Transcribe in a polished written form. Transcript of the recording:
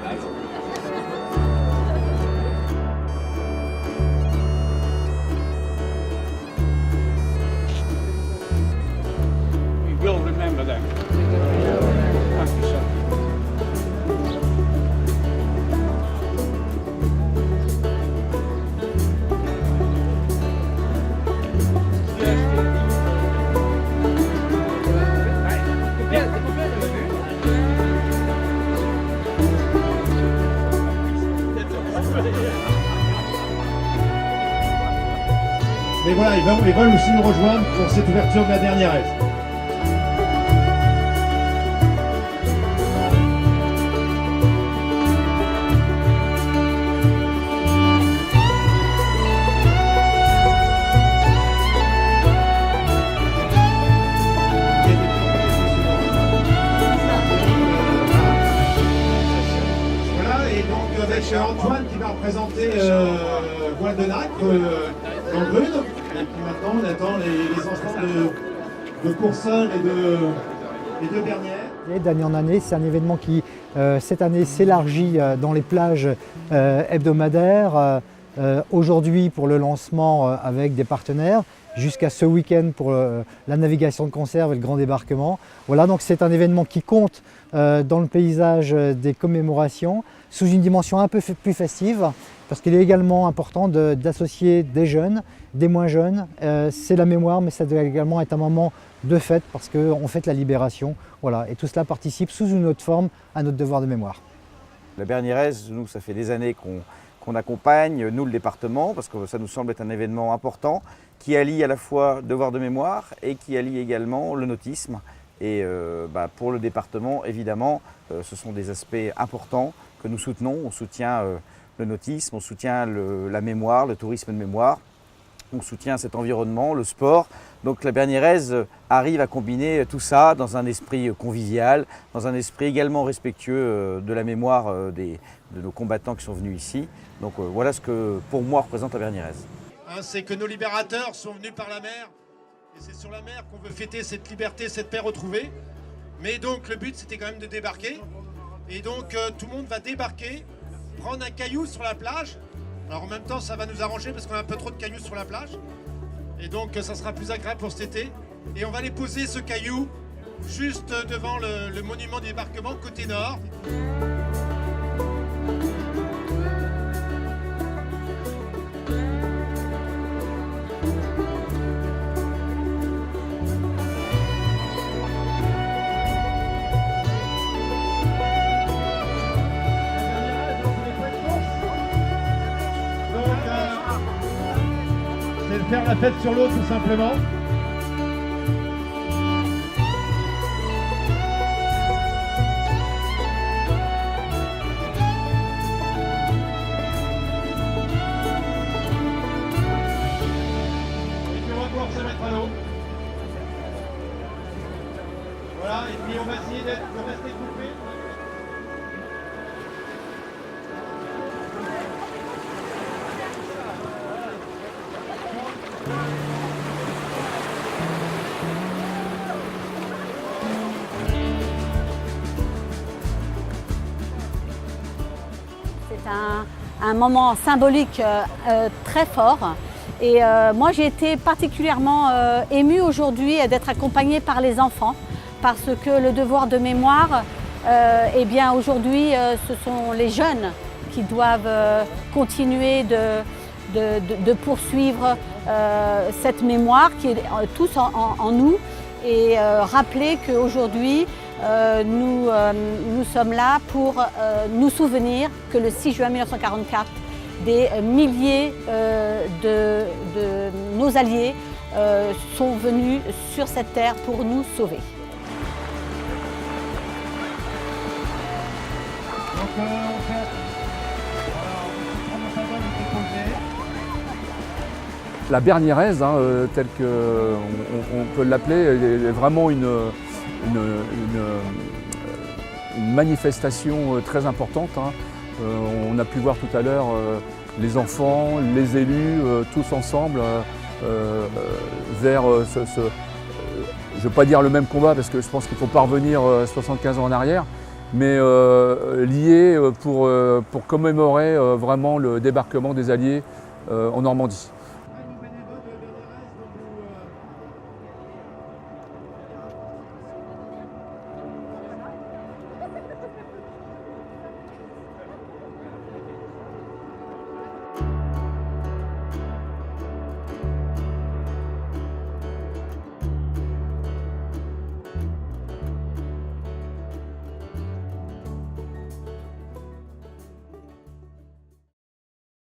We will remember them. Thank you, sir. Mais voilà, ils veulent aussi nous rejoindre pour cette ouverture de la dernière aise. Voilà, et donc avec Antoine qui va représenter Voile de Nacre dans le Brune. Et puis maintenant, on attend les enfants de Courseulles et de Bernières. D'année en année, c'est un événement qui, cette année, s'élargit dans les plages hebdomadaires. Aujourd'hui, pour le lancement avec des partenaires, jusqu'à ce week-end pour la navigation de conserve et le grand débarquement. Voilà, donc c'est un événement qui compte dans le paysage des commémorations, sous une dimension un peu plus festive, parce qu'il est également important d'associer des jeunes, des moins jeunes. C'est la mémoire, mais ça doit également être un moment de fête, parce qu'on fête la libération. Voilà, et tout cela participe sous une autre forme à notre devoir de mémoire. La Bernieraise, nous, ça fait des années qu'on accompagne, nous, le département, parce que ça nous semble être un événement important, qui allie à la fois devoir de mémoire et qui allie également le nautisme. Et pour le département, évidemment, ce sont des aspects importants que nous soutenons. On soutient le nautisme, on soutient la mémoire, le tourisme de mémoire, on soutient cet environnement, le sport. Donc la Bernieraise arrive à combiner tout ça dans un esprit convivial, dans un esprit également respectueux de la mémoire de nos combattants qui sont venus ici. Donc voilà ce que pour moi représente la Bernieraise. C'est que nos libérateurs sont venus par la mer, et c'est sur la mer qu'on veut fêter cette liberté, cette paix retrouvée. Mais donc le but c'était quand même de débarquer, et donc tout le monde va débarquer, prendre un caillou sur la plage. Alors en même temps ça va nous arranger parce qu'on a un peu trop de cailloux sur la plage, et donc ça sera plus agréable pour cet été. Et on va aller poser ce caillou juste devant le monument du débarquement côté nord. C'est de faire la fête sur l'eau tout simplement. Et puis on va pouvoir se mettre à l'eau. Voilà, et puis on va essayer de rester coupé. C'est un moment symbolique très fort. Et moi j'ai été particulièrement émue aujourd'hui d'être accompagnée par les enfants, parce que le devoir de mémoire, eh bien aujourd'hui ce sont les jeunes qui doivent continuer de poursuivre cette mémoire qui est tous en nous, et rappeler qu'aujourd'hui nous sommes là pour nous souvenir que le 6 juin 1944, des milliers de nos alliés sont venus sur cette terre pour nous sauver. La Bernieraise, telle qu'on peut l'appeler, est vraiment une manifestation très importante. On a pu voir tout à l'heure les enfants, les élus, tous ensemble vers je ne veux pas dire le même combat parce que je pense qu'il faut pas revenir 75 ans en arrière, mais lié pour commémorer vraiment le débarquement des Alliés en Normandie.